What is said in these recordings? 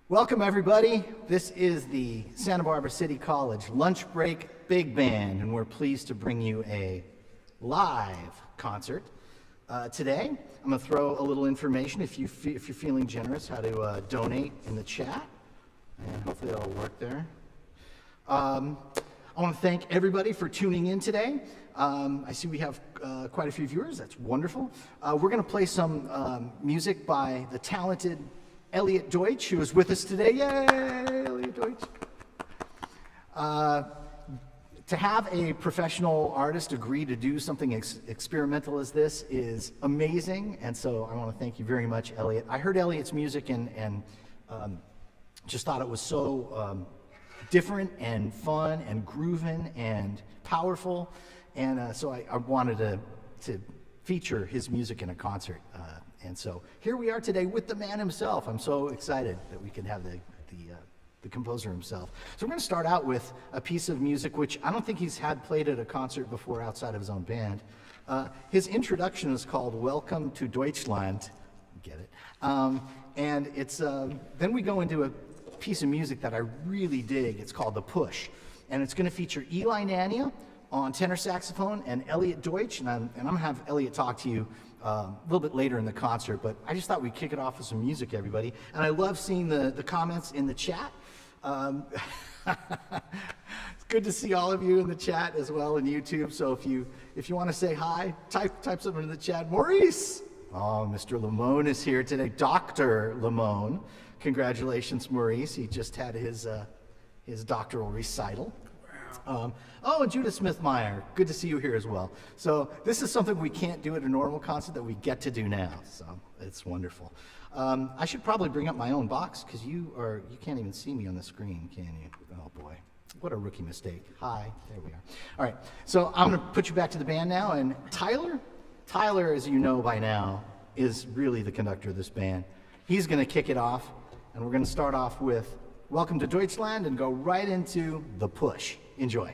Welcome everybody. This is the Santa Barbara City College Lunch Break Big Band, and we're pleased to bring you a live concert. Today, I'm going to throw a little information, if you're feeling generous, how to donate in the chat, and hopefully that'll work there. I want to thank everybody for tuning in today. I see we have quite a few viewers. That's wonderful. We're going to play some music by the talented Elliot Deutsch, who is with us today. Yay, Elliot Deutsch. To have a professional artist agree to do something experimental as this is amazing, and so I want to thank you very much, Elliot. I heard Elliot's music and just thought it was so different and fun and grooving and powerful, and so I wanted to feature his music in a concert. And so here we are today with the man himself. I'm so excited that we can have the composer himself. So we're going to start out with a piece of music which I don't think he's had played at a concert before outside of his own band. His introduction is called Welcome to Deutschland. Get it? And it's then we go into a piece of music that I really dig. It's called The Push. And it's going to feature Eli Nania on tenor saxophone and Elliot Deutsch. And I'm going to have Elliot talk to you a little bit later in the concert, but I just thought we'd kick it off with some music, everybody. And I love seeing the comments in the chat. It's good to see all of you in the chat as well in YouTube. So if you want to say hi, type something in the chat. Maurice! Oh, Mr. Lamone is here today. Dr. Lamone. Congratulations, Maurice. He just had his doctoral recital. Oh, and Judith Smith-Meyer, good to see you here as well. So this is something we can't do at a normal concert that we get to do now, so it's wonderful. I should probably bring up my own box, because you can't even see me on the screen, can you? Oh boy, what a rookie mistake. Hi, there we are. All right, so I'm gonna put you back to the band now, and Tyler, as you know by now, is really the conductor of this band. He's gonna kick it off, and we're gonna start off with Welcome to Deutschland and go right into The Push. Enjoy.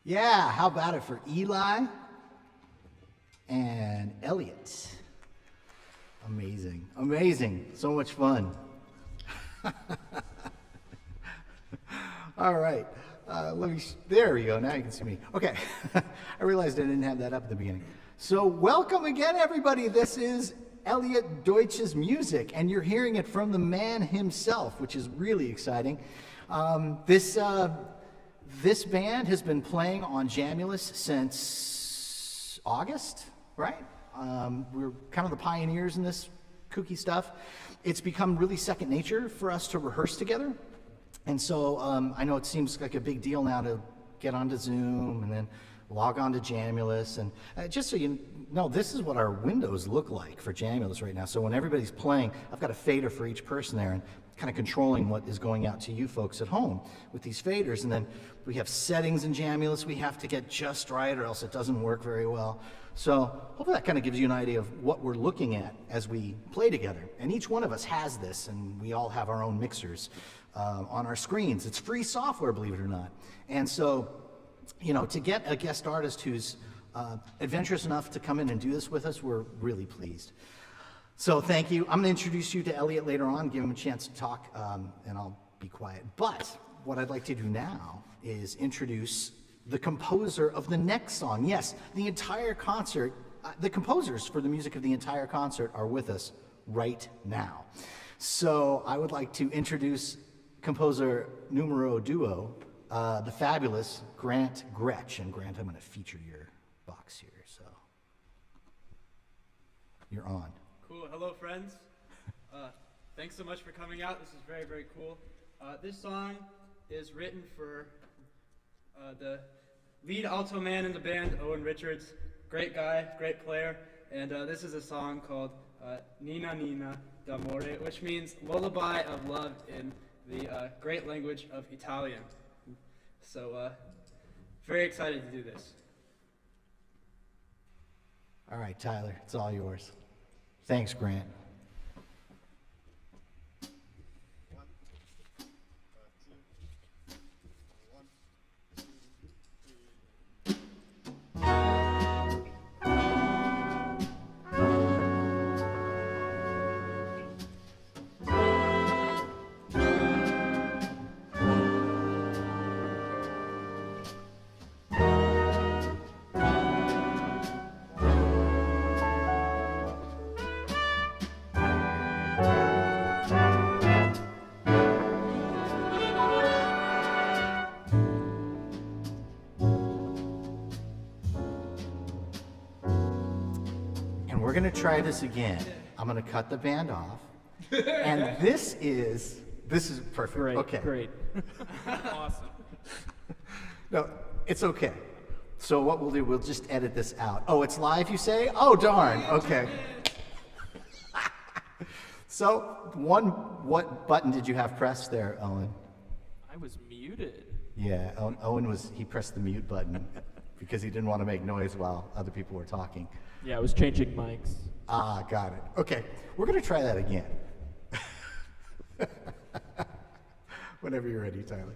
Yeah, how about it for Eli and Elliot? Amazing, amazing, so much fun. All right, there we go, now you can see me. Okay, I realized I didn't have that up at the beginning. So welcome again, everybody. This is Elliot Deutsch's music, and you're hearing it from the man himself, which is really exciting. This band has been playing on Jamulus since August, right? We're kind of the pioneers in this kooky stuff. It's become really second nature for us to rehearse together. And so I know it seems like a big deal now to get onto Zoom and then log on to Jamulus. And just so you know, this is what our windows look like for Jamulus right now. So when everybody's playing, I've got a fader for each person there and kind of controlling what is going out to you folks at home with these faders. And then we have settings in Jamulus we have to get just right or else it doesn't work very well. So hopefully that kind of gives you an idea of what we're looking at as we play together. And each one of us has this, and we all have our own mixers on our screens. It's free software, believe it or not. And so, you know, to get a guest artist who's adventurous enough to come in and do this with us, we're really pleased. So thank you. I'm going to introduce you to Elliot later on, give him a chance to talk, and I'll be quiet. But what I'd like to do now is introduce the composer of the next song. Yes, the entire concert, the composers for the music of the entire concert are with us right now. So I would like to introduce composer numero duo, the fabulous Grant Gretsch. And Grant, I'm going to feature your box here, so you're on. Cool. Hello, friends. Thanks so much for coming out. This is very, very cool. This song is written for the lead alto man in the band, Owen Richards. Great guy, great player. And this is a song called Nina Nina d'Amore, which means lullaby of love in the great language of Italian. So, very excited to do this. All right, Tyler, it's all yours. Thanks, Grant. We're going to try this again. I'm going to cut the band off. And this is perfect. Great, okay. Great. Awesome. No, it's okay. So what we'll do, we'll just edit this out. Oh, it's live, you say? Oh, darn. Okay. So, what button did you have pressed there, Owen? I was muted. Yeah, Owen he pressed the mute button because he didn't want to make noise while other people were talking. Yeah, I was changing mics. Ah, got it. Okay, we're going to try that again. Whenever you're ready, Tyler.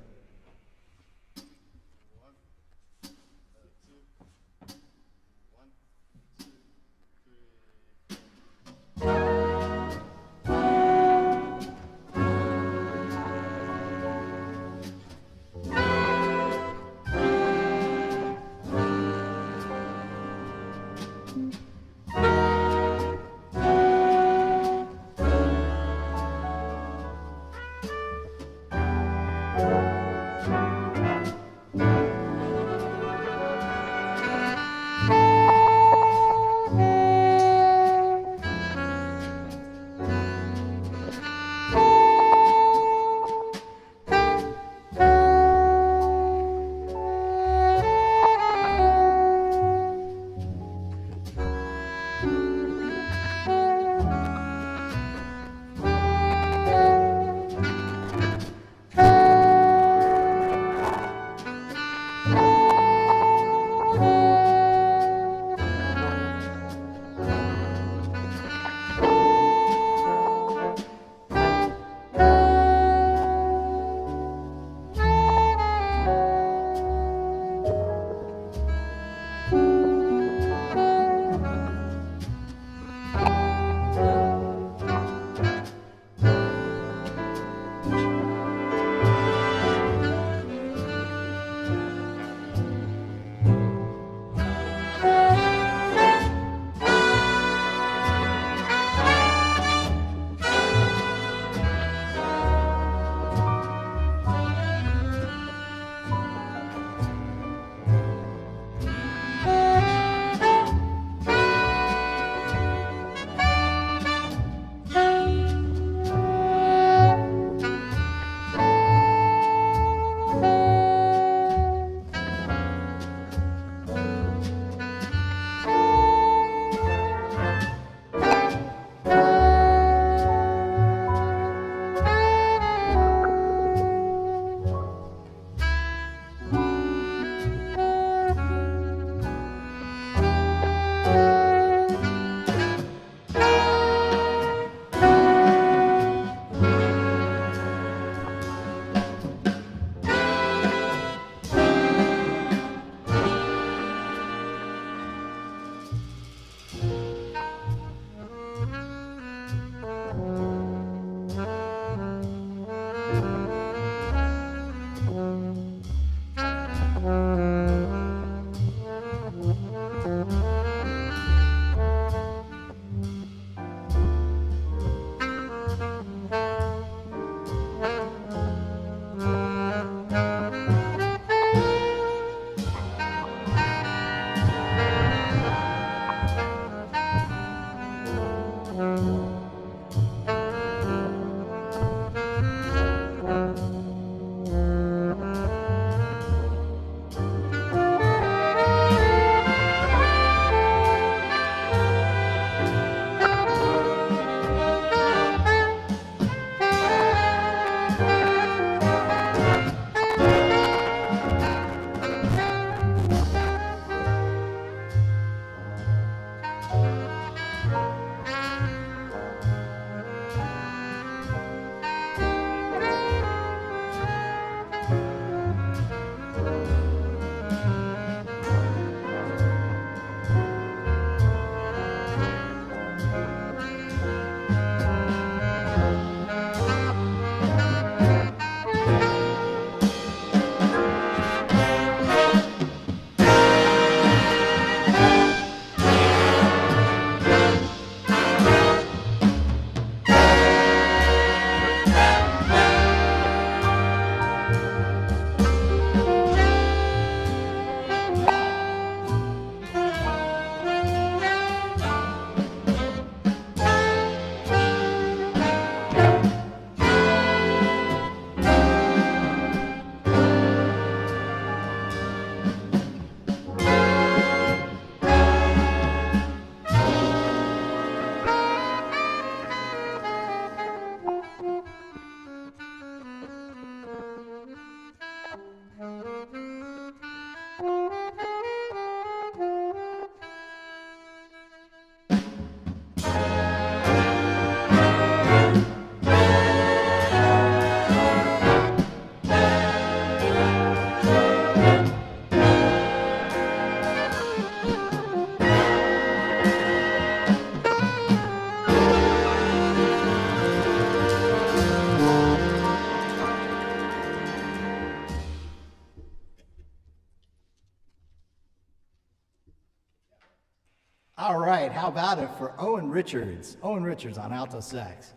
All right, how about it for Owen Richards? Owen Richards on alto sax.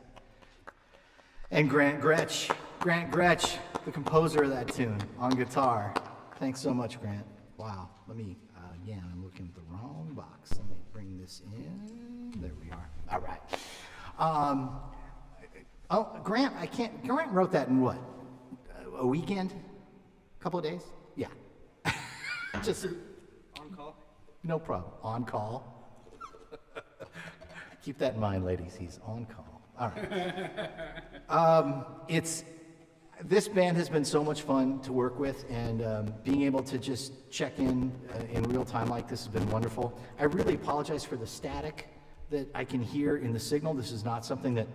And Grant Gretsch, the composer of that tune, on guitar. Thanks so much, Grant. Wow, let me, again, I'm looking at the wrong box. Let me bring this in. There we are. All right. Grant, Grant wrote that in what? A weekend? A couple of days? Yeah. Just On call. no problem. On call. Keep that in mind, ladies. He's on call. All right. This band has been so much fun to work with, and being able to just check in real time like this has been wonderful. I really apologize for the static that I can hear in the signal. This is not something that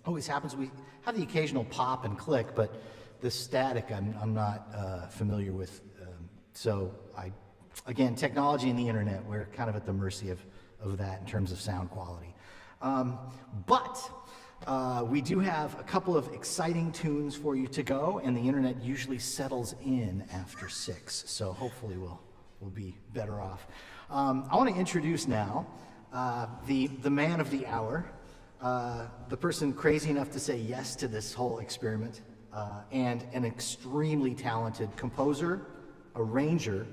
always happens. We have the occasional pop and click, but the static I'm not familiar with. Again, technology and the internet, we're kind of at the mercy of that in terms of sound quality. But we do have a couple of exciting tunes for you to go, and the internet usually settles in after 6, so hopefully we'll be better off. I want to introduce now the man of the hour, the person crazy enough to say yes to this whole experiment, and an extremely talented composer, arranger,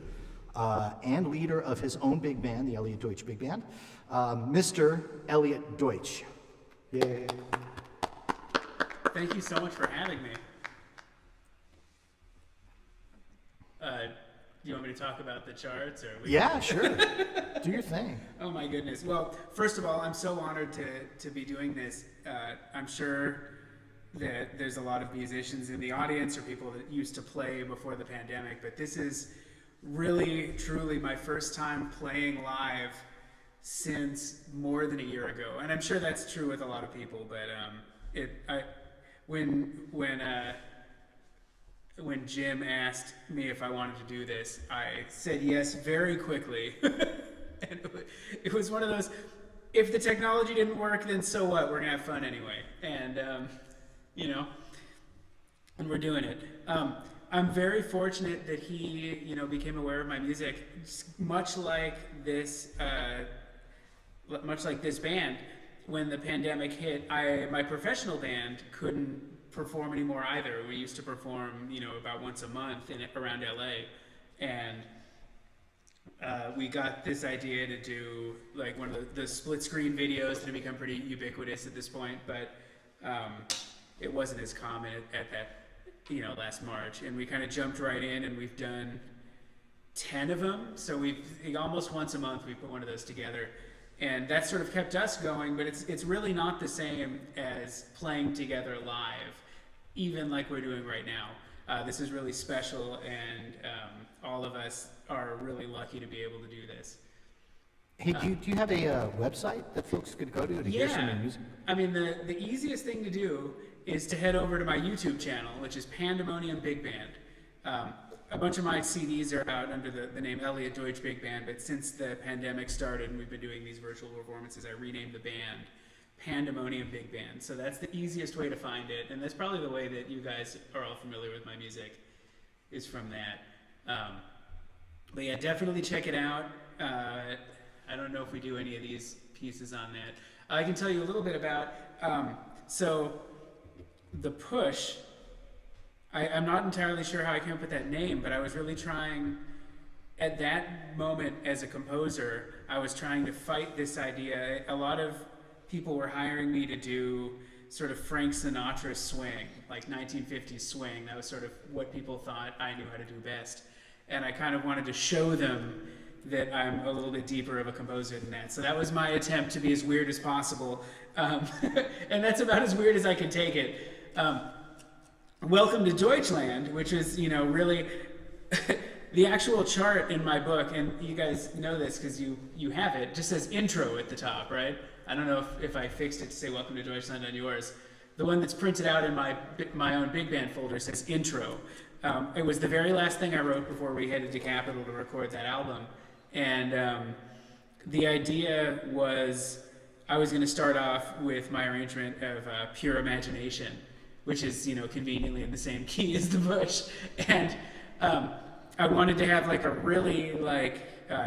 and leader of his own big band, the Elliot Deutsch Big Band, Mr. Elliot Deutsch. Yay. Thank you so much for having me. Do you want me to talk about the charts, or? Yeah, sure. Do your thing. Oh my goodness. Well, first of all, I'm so honored to be doing this. I'm sure that there's a lot of musicians in the audience or people that used to play before the pandemic, but this is really, truly my first time playing live since more than a year ago. And I'm sure that's true with a lot of people, but when Jim asked me if I wanted to do this, I said yes very quickly. And it was one of those, if the technology didn't work, then so what? We're gonna have fun anyway. And, and we're doing it. I'm very fortunate that he, became aware of my music, much like this band. When the pandemic hit, my professional band couldn't perform anymore either. We used to perform, about once a month around LA, and we got this idea to do like one of the split screen videos that have become pretty ubiquitous at this point, but it wasn't as common at that, last March, and we kind of jumped right in, and we've done 10 of them. So we've almost once a month we put one of those together. And that sort of kept us going, but it's really not the same as playing together live, even like we're doing right now. This is really special, and all of us are really lucky to be able to do this. Hey, do you have a website that folks could go to hear some of your music? I mean, the easiest thing to do is to head over to my YouTube channel, which is Pandemonium Big Band. A bunch of my CDs are out under the name Elliot Deutsch Big Band, but since the pandemic started and we've been doing these virtual performances, I renamed the band Pandemonium Big Band. So that's the easiest way to find it, and that's probably the way that you guys are all familiar with my music, is from that. But yeah, definitely check it out. I don't know if we do any of these pieces on that. I can tell you a little bit about, so the Push, I'm not entirely sure how I came up with that name, but I was really trying, at that moment as a composer, I was trying to fight this idea. A lot of people were hiring me to do sort of Frank Sinatra swing, like 1950s swing. That was sort of what people thought I knew how to do best. And I kind of wanted to show them that I'm a little bit deeper of a composer than that. So that was my attempt to be as weird as possible. And that's about as weird as I can take it. Welcome to Deutschland, which is, really the actual chart in my book, and you guys know this because you have it, just says intro at the top, right? I don't know if I fixed it to say welcome to Deutschland on yours. The one that's printed out in my own big band folder says intro. It was the very last thing I wrote before we headed to Capitol to record that album. And the idea was I was going to start off with my arrangement of Pure Imagination, which is, conveniently in the same key as the Bush. And I wanted to have like a really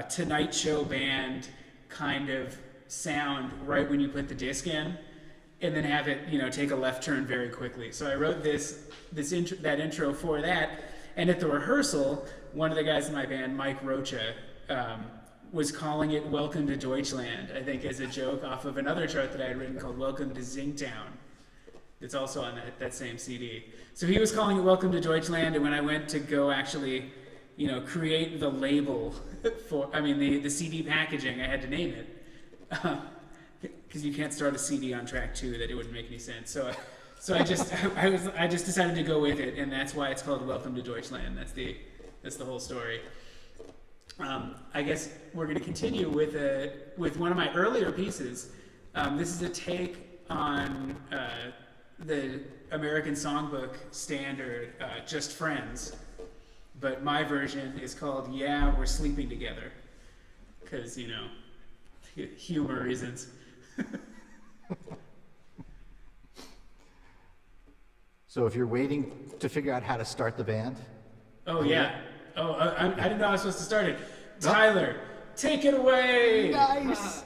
Tonight Show band kind of sound right when you put the disc in, and then have it, take a left turn very quickly. So I wrote that intro for that, and at the rehearsal, one of the guys in my band, Mike Rocha, was calling it "Welcome to Deutschland," I think, as a joke off of another chart that I had written called "Welcome to Zingtown." It's also on that same CD. So he was calling it "Welcome to Deutschland," and when I went to go actually, create the label the CD packaging, I had to name it. Because you can't start a CD on track 2, that it wouldn't make any sense. So I just decided to go with it, and that's why it's called "Welcome to Deutschland." That's the whole story. I guess we're going to continue with one of my earlier pieces. This is a take on the American Songbook standard, "Just Friends," but my version is called "Yeah, We're Sleeping Together," because humor reasons. So if you're waiting to figure out how to start the band. Oh yeah. Oh, I didn't know I was supposed to start it. Tyler, take it away. Nice.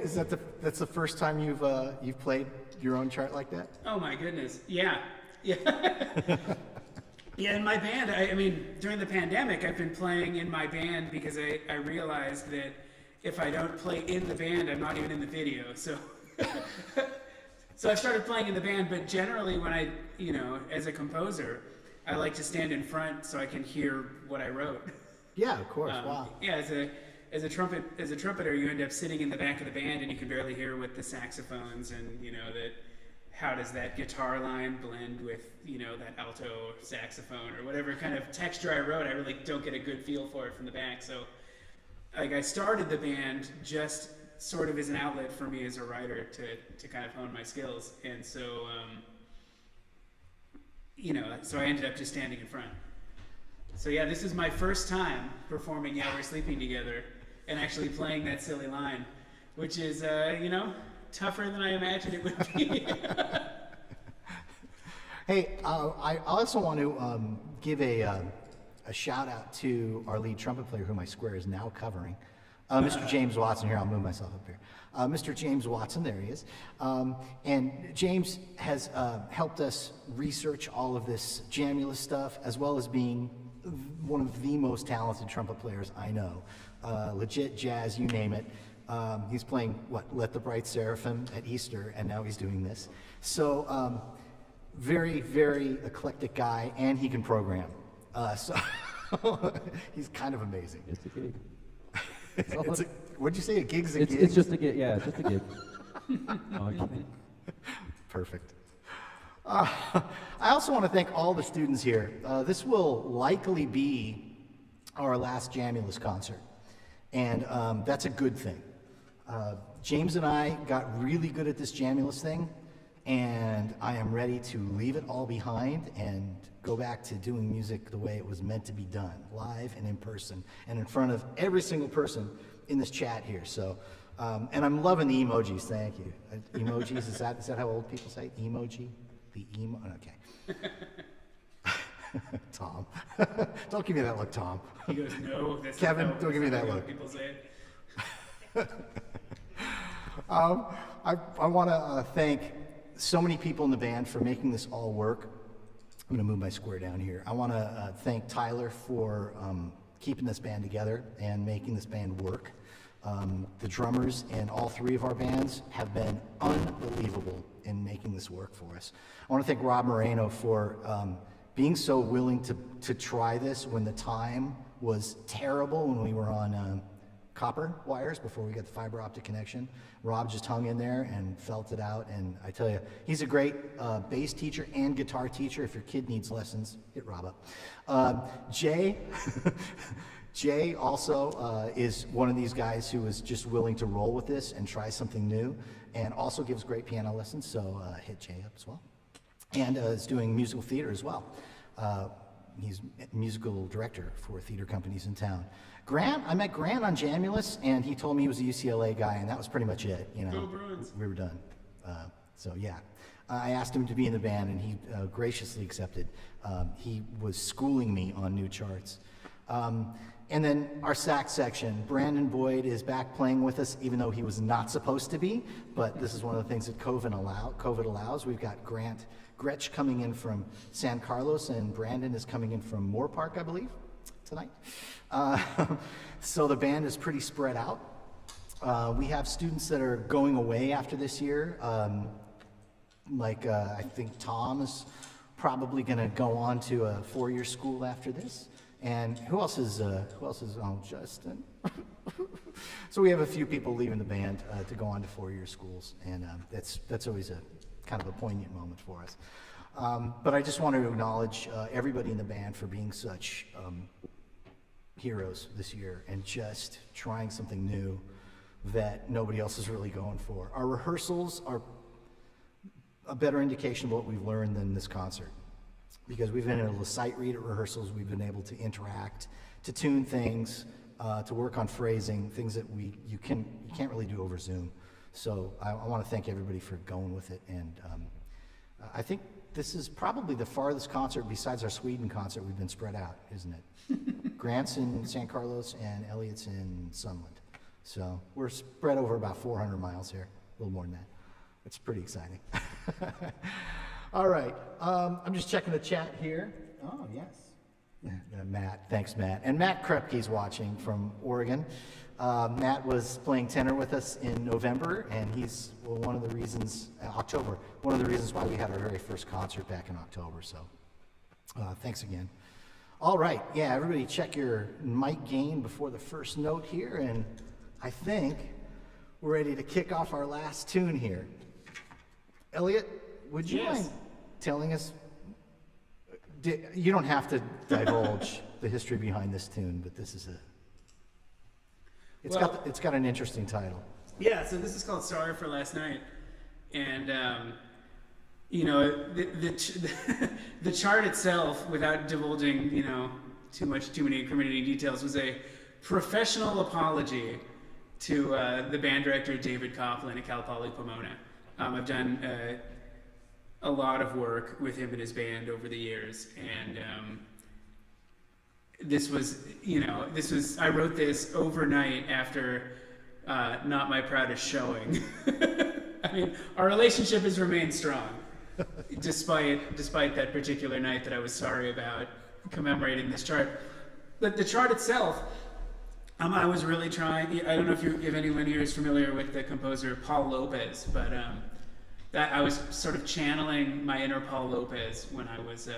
Is that's the first time you've played your own chart like that? Oh my goodness. Yeah. Yeah. Yeah, in my band, I mean, during the pandemic, I've been playing in my band because I realized that if I don't play in the band, I'm not even in the video. So, so I started playing in the band, but generally when I, as a composer, I like to stand in front so I can hear what I wrote. Yeah, of course. Wow. Yeah, as a trumpeter, you end up sitting in the back of the band and you can barely hear with the saxophones and, that how does that guitar line blend with, that alto saxophone or whatever kind of texture I wrote. I really don't get a good feel for it from the back. So, like, I started the band just sort of as an outlet for me as a writer to kind of hone my skills. And so, so I ended up just standing in front. So yeah, this is my first time performing Yeah, We're Sleeping Together and actually playing that silly line, which is, tougher than I imagined it would be. Hey, I also want to give a shout out to our lead trumpet player, whom I swear is now covering, Mr. James Watson. Here, I'll move myself up here. Mr. James Watson, there he is. And James has helped us research all of this Jamulus stuff, as well as being one of the most talented trumpet players I know. Legit jazz, you name it. He's playing, Let the Bright Seraphim at Easter, and now he's doing this. So, very, very eclectic guy, and he can program. So he's kind of amazing. It's a gig. What'd you say? A gig's a gig? It's just a gig. Yeah, it's just a gig. No, I'm kidding. Perfect. I also want to thank all the students here. This will likely be our last Jamulus concert, and that's a good thing. James and I got really good at this Jamulus thing, and I am ready to leave it all behind and go back to doing music the way it was meant to be done, live and in person, and in front of every single person in this chat here. So, and I'm loving the emojis. Thank you. Emojis, is that how old people say emoji? The emo. Okay. Tom, don't give me that look, Tom. He goes, no, that's Kevin, not how, don't give me that's that not look. how people say it. I want to thank so many people in the band for making this all work. I'm going to move my square down here. I want to thank Tyler for keeping this band together and making this band work. The drummers in all three of our bands have been unbelievable in making this work for us. I want to thank Rob Moreno for being so willing to try this when the time was terrible, when we were on copper wires before we got the fiber optic connection. Rob just hung in there and felt it out, and I tell you, he's a great bass teacher and guitar teacher. If your kid needs lessons, hit Rob up. Jay also is one of these guys who is just willing to roll with this and try something new, and also gives great piano lessons, so hit Jay up as well. And is doing musical theater as well. He's musical director for theater companies in town. Grant, I met Grant on Jamulus, and he told me he was a UCLA guy, and that was pretty much it. Go Bruins. We were done. So yeah, I asked him to be in the band, and he graciously accepted. He was schooling me on new charts. And then our sax section, Brandon Boyd is back playing with us, even though he was not supposed to be, but this is one of the things that COVID allows. We've got Gretsch coming in from San Carlos, and Brandon is coming in from Moore Park, I believe, tonight. So the band is pretty spread out. We have students that are going away after this year. I think Tom is probably going to go on to a 4-year school after this. And who else is oh, Justin. So we have a few people leaving the band to go on to 4-year schools, and that's always a kind of a poignant moment for us. But I just want to acknowledge everybody in the band for being such heroes this year and just trying something new that nobody else is really going for. Our rehearsals are a better indication of what we've learned than this concert, because we've been able to sight read at rehearsals, we've been able to interact, to tune things, to work on phrasing, things that you can't really do over Zoom. So I want to thank everybody for going with it, and I think this is probably the farthest concert besides our Sweden concert we've been spread out, isn't it? Grant's in San Carlos and Elliot's in Sunland. So we're spread over about 400 miles here, a little more than that. It's pretty exciting. All right, I'm just checking the chat here. Oh, yes. Matt, thanks, Matt. And Matt Krepke's watching from Oregon. Matt was playing tenor with us in November, and he's one of the reasons, October, one of the reasons why we had our very first concert back in October. So thanks again. All right, yeah, everybody check your mic gain before the first note here, and I think we're ready to kick off our last tune here. Elliot, would you mind telling us, you don't have to divulge the history behind this tune, but this is it's got an interesting title. Yeah, so this is called Sorry for Last Night. And, you know, the chart itself, without divulging, you know, too many incriminating details, was a professional apology to the band director David Coughlin at Cal Poly Pomona. I've done a lot of work with him and his band over the years, and this was, I wrote this overnight after Not My Proudest showing. I mean, our relationship has remained strong, despite that particular night that I was sorry about commemorating this chart. But the chart itself, I was really trying. I don't know if anyone here is familiar with the composer Paul Lopez, but that I was sort of channeling my inner Paul Lopez when I was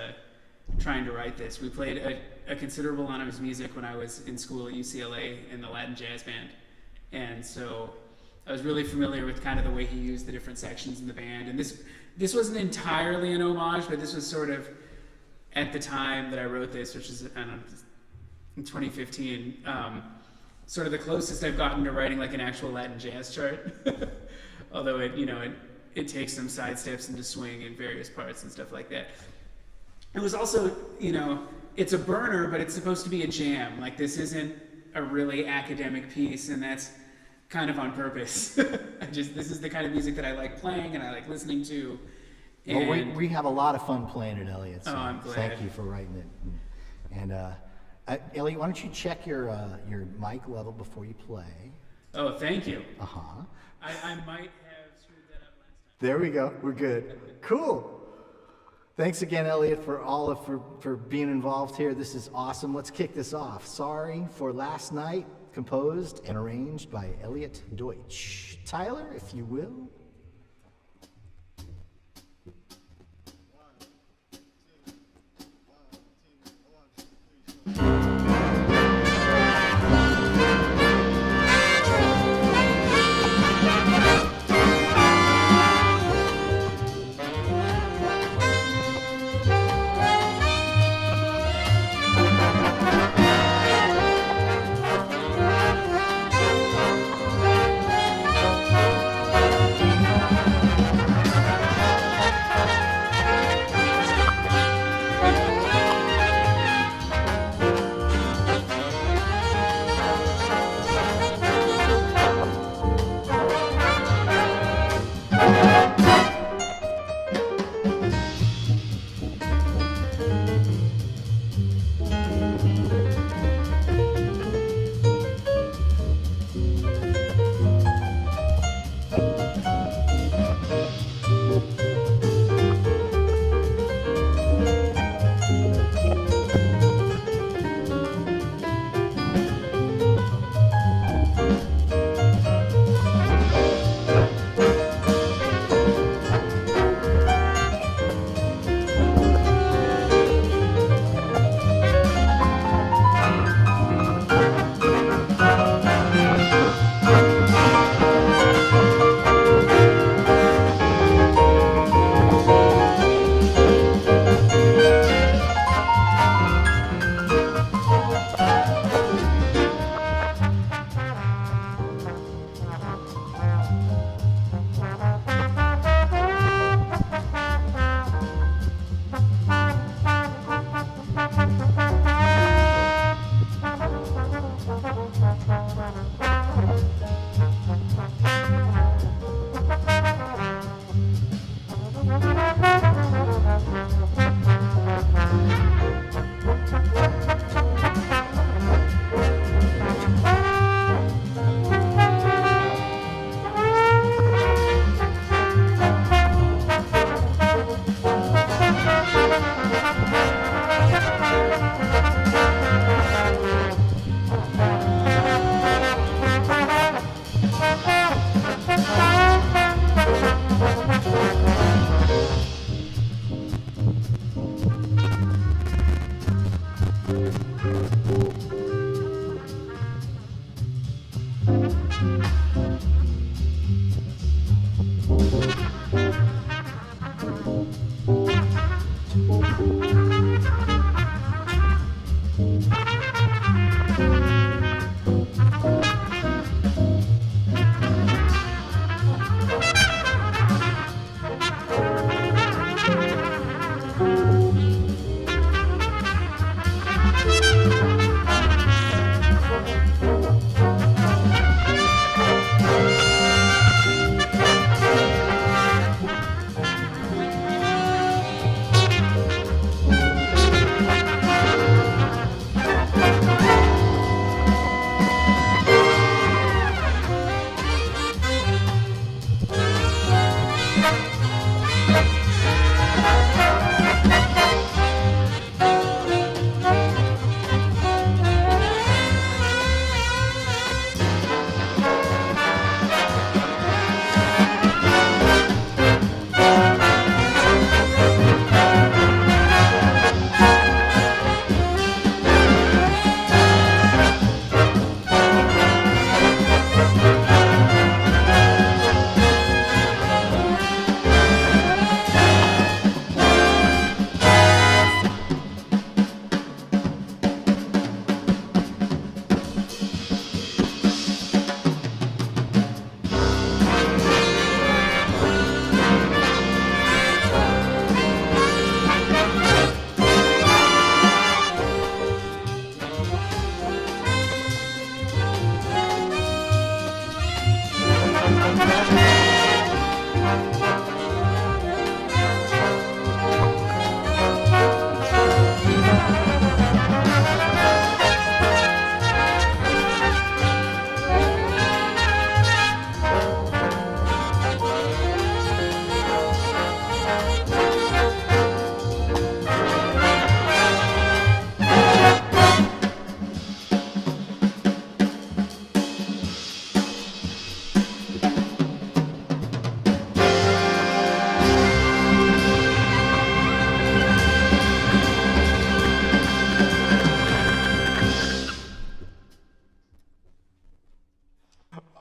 trying to write this. We played a considerable amount of his music when I was in school at UCLA in the Latin Jazz Band, and so I was really familiar with kind of the way he used the different sections in the band. And this wasn't entirely an homage, but this was sort of, at the time that I wrote this, which is, I don't know, in 2015, sort of the closest I've gotten to writing like an actual Latin jazz chart. Although it takes some side steps into swing in various parts and stuff like that. It was also, it's a burner, but it's supposed to be a jam. Like, this isn't a really academic piece, and that's kind of on purpose. This is the kind of music that I like playing and I like listening to. And well, we have a lot of fun playing it, Elliot. So I'm glad. Thank you for writing it. And Elliot, why don't you check your mic level before you play? Oh, thank you. Uh-huh. I might have screwed that up last time. There we go. We're good. Cool. Thanks again, Elliot, for being involved here. This is awesome. Let's kick this off. Sorry for Last Night, composed and arranged by Elliot Deutsch. Tyler, if you will.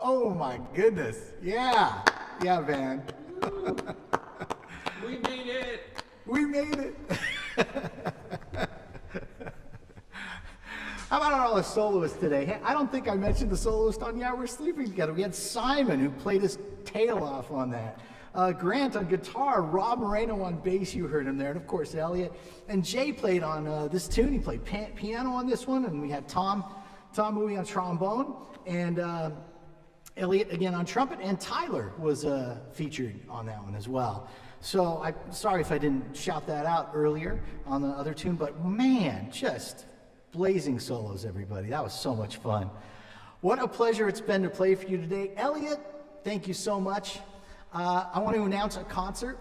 Oh my goodness. Yeah. Yeah, man. We made it. We made it. How about all the soloists today? Hey, I don't think I mentioned the soloist on Yeah, We're Sleeping Together. We had Simon, who played his tail off on that. Grant on guitar, Rob Moreno on bass, you heard him there, and of course Elliot. And Jay played on this tune. He played piano on this one, and we had Tom Moody on trombone, and Elliot again on trumpet, and Tyler was featured on that one as well. So I'm sorry if I didn't shout that out earlier on the other tune, but man, just blazing solos, everybody. That was so much fun. What a pleasure it's been to play for you today. Elliot, thank you so much. I want to announce a concert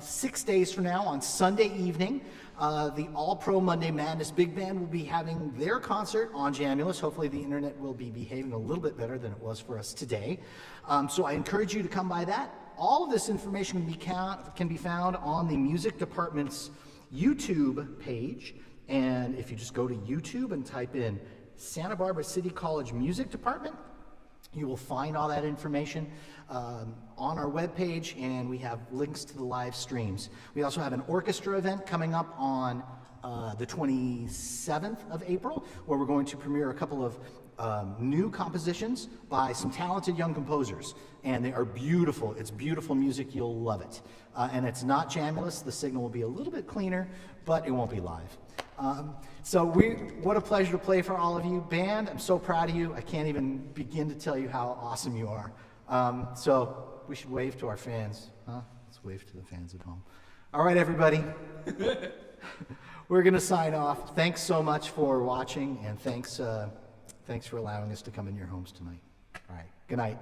6 days from now on Sunday evening. The All-Pro Monday Madness Big Band will be having their concert on Jamulus. Hopefully the internet will be behaving a little bit better than it was for us today. So I encourage you to come by that. All of this information can be found on the music department's YouTube page. And if you just go to YouTube and type in Santa Barbara City College Music Department, you will find all that information on our webpage, and we have links to the live streams. We also have an orchestra event coming up on the 27th of April, where we're going to premiere a couple of new compositions by some talented young composers, and they are beautiful. It's beautiful music. You'll love it. And it's not Jamulus. The signal will be a little bit cleaner, but it won't be live. What a pleasure to play for all of you. Band, I'm so proud of you. I can't even begin to tell you how awesome you are. So we should wave to our fans, huh? Let's wave to the fans at home. All right, everybody. We're going to sign off. Thanks so much for watching, and thanks for allowing us to come in your homes tonight. All right, good night.